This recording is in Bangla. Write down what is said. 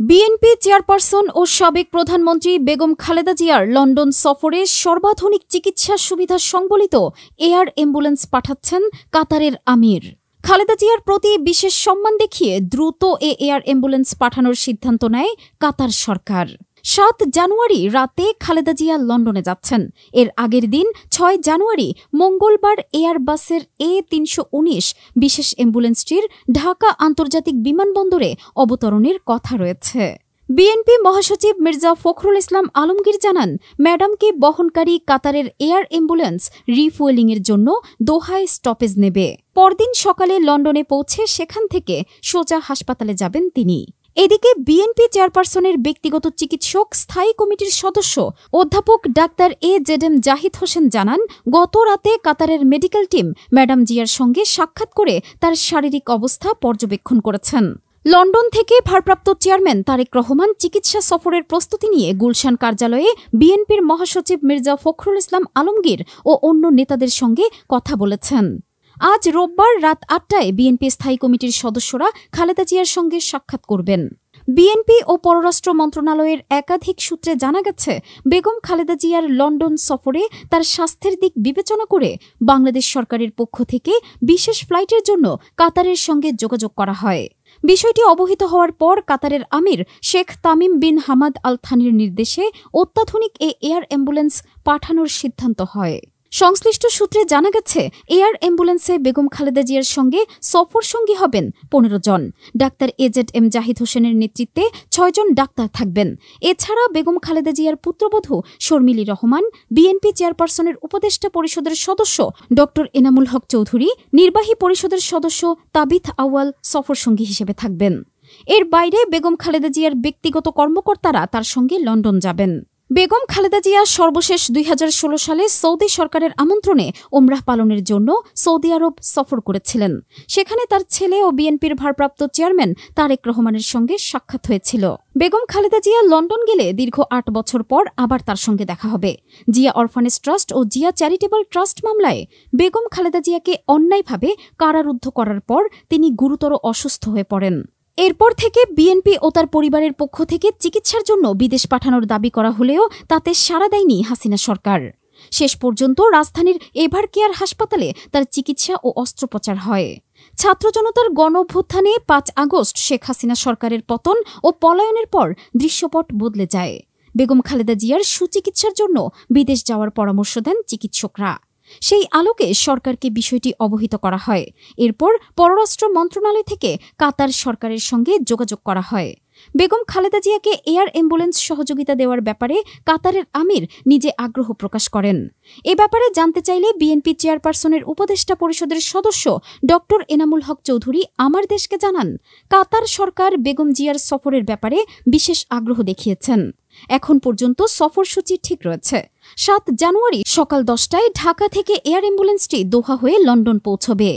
বিএনপি চেয়ারপারসন ও সাবেক প্রধানমন্ত্রী বেগম খালেদা জিয়ার লন্ডন সফরে সর্বাধুনিক চিকিৎসা সুবিধা সংবলিত এয়ার অ্যাম্বুলেন্স পাঠাচ্ছেন কাতারের আমির। খালেদা জিয়ার প্রতি বিশেষ সম্মান দেখিয়ে দ্রুত এয়ার অ্যাম্বুলেন্স পাঠানোর সিদ্ধান্ত নেয় কাতার সরকার। ৭ জানুয়ারি রাতে খালেদা জিয়া লন্ডনে যাচ্ছেন। এর আগের দিন ৬ জানুয়ারি মঙ্গলবার এয়ারবাসের A319 বিশেষ অ্যাম্বুলেন্সটির ঢাকা আন্তর্জাতিক বিমানবন্দরে অবতরণের কথা রয়েছে। বিএনপি মহাসচিব মির্জা ফখরুল ইসলাম আলমগীর জানান, ম্যাডামকে বহনকারী কাতারের এয়ার অ্যাম্বুলেন্স রিফুয়েলিংয়ের জন্য দোহায় স্টপেজ নেবে। পরদিন সকালে লন্ডনে পৌঁছে সেখান থেকে সোজা হাসপাতালে যাবেন তিনি। এদিকে বিএনপি চেয়ারপারসনের ব্যক্তিগত চিকিৎসক স্থায়ী কমিটির সদস্য অধ্যাপক ডাক্তার AZM জাহিদ হোসেন জানান, গত রাতে কাতারের মেডিকেল টিম ম্যাডাম জিয়ার সঙ্গে সাক্ষাৎ করে তার শারীরিক অবস্থা পর্যবেক্ষণ করেছেন। লন্ডন থেকে ভারপ্রাপ্ত চেয়ারম্যান তারেক রহমান চিকিৎসা সফরের প্রস্তুতি নিয়ে গুলশান কার্যালয়ে বিএনপির মহাসচিব মির্জা ফখরুল ইসলাম আলমগীর ও অন্য নেতাদের সঙ্গে কথা বলেছেন। আজ রোববার রাত ৮টায় বিএনপি স্থায়ী কমিটির সদস্যরা খালেদা জিয়ার সঙ্গে সাক্ষাৎ করবেন। বিএনপি ও পররাষ্ট্র মন্ত্রণালয়ের একাধিক সূত্রে জানা গেছে, বেগম খালেদা জিয়ার লন্ডন সফরে তার স্বাস্থ্যের দিক বিবেচনা করে বাংলাদেশ সরকারের পক্ষ থেকে বিশেষ ফ্লাইটের জন্য কাতারের সঙ্গে যোগাযোগ করা হয়। বিষয়টি অবহিত হওয়ার পর কাতারের আমির Sheikh Tamim bin Hamad Al থানির নির্দেশে অত্যাধুনিক এয়ার অ্যাম্বুলেন্স পাঠানোর সিদ্ধান্ত হয়। সংশ্লিষ্ট সূত্রে জানা গেছে, এয়ার অ্যাম্বুলেন্সে বেগম খালেদা জিয়ার সঙ্গে সফর সঙ্গী হবেন ১৫ জন। ডাক্তার AZM জাহিদ হোসেনের নেতৃত্বে ৬ জন ডাক্তার থাকবেন। এছাড়া বেগম খালেদা জিয়ার পুত্রবধূ শর্মিলী রহমান, বিএনপি চেয়ারপারসনের উপদেষ্টা পরিষদের সদস্য ড এনামুল হক চৌধুরী, নির্বাহী পরিষদের সদস্য তাবিথ আউয়াল সফর সঙ্গী হিসেবে থাকবেন। এর বাইরে বেগম খালেদা জিয়ার ব্যক্তিগত কর্মকর্তারা তার সঙ্গে লন্ডন যাবেন। বেগম খালেদা জিয়া সর্বশেষ ২০১৬ সালে সৌদি সরকারের আমন্ত্রণে ওমরাহ পালনের জন্য সৌদি আরব সফর করেছিলেন। সেখানে তার ছেলে ও বিএনপির ভারপ্রাপ্ত চেয়ারম্যান তারেক রহমানের সঙ্গে সাক্ষাৎ হয়েছিল। বেগম খালেদা জিয়া লন্ডন গেলে দীর্ঘ ৮ বছর পর আবার তার সঙ্গে দেখা হবে। জিয়া অরফানেজ ট্রাস্ট ও জিয়া চ্যারিটেবল ট্রাস্ট মামলায় বেগম খালেদা জিয়াকে অন্যায়ভাবে কারারুদ্ধ করার পর তিনি গুরুতর অসুস্থ হয়ে পড়েন। এরপর থেকে বিএনপি ও তার পরিবারের পক্ষ থেকে চিকিৎসার জন্য বিদেশ পাঠানোর দাবি করা হলেও তাতে সাড়া দেয়নি হাসিনা সরকার। শেষ পর্যন্ত রাজধানীর এভার কেয়ার হাসপাতালে তার চিকিৎসা ও অস্ত্রোপচার হয়। ছাত্র জনতার গণ অভ্যুত্থানে ৫ আগস্ট শেখ হাসিনা সরকারের পতন ও পলায়নের পর দৃশ্যপট বদলে যায়। বেগম খালেদা জিয়ার সুচিকিৎসার জন্য বিদেশ যাওয়ার পরামর্শ দেন চিকিৎসকরা। সেই আলোকে সরকারকে বিষয়টি অবহিত করা হয়। এরপর পররাষ্ট্র মন্ত্রণালয় থেকে কাতার সরকারের সঙ্গে যোগাযোগ করা হয়। বেগম খালেদা জিয়াকে এয়ার অ্যাম্বুলেন্স সহযোগিতা দেওয়ার ব্যাপারে কাতারের আমির নিজে আগ্রহ প্রকাশ করেন। এ ব্যাপারে জানতে চাইলে বিএনপি চেয়ারপারসনের উপদেষ্টা পরিষদের সদস্য ড এনামুল হক চৌধুরী আমার দেশকে জানান, কাতার সরকার বেগম জিয়ার সফরের ব্যাপারে বিশেষ আগ্রহ দেখিয়েছেন। এখন পর্যন্ত সফরসূচি ঠিক রয়েছে। ৭ জানুয়ারি সকাল ১০টায় ঢাকা থেকে এয়ার অ্যাম্বুলেন্সটি দোহা হয়ে লন্ডন পৌঁছবে।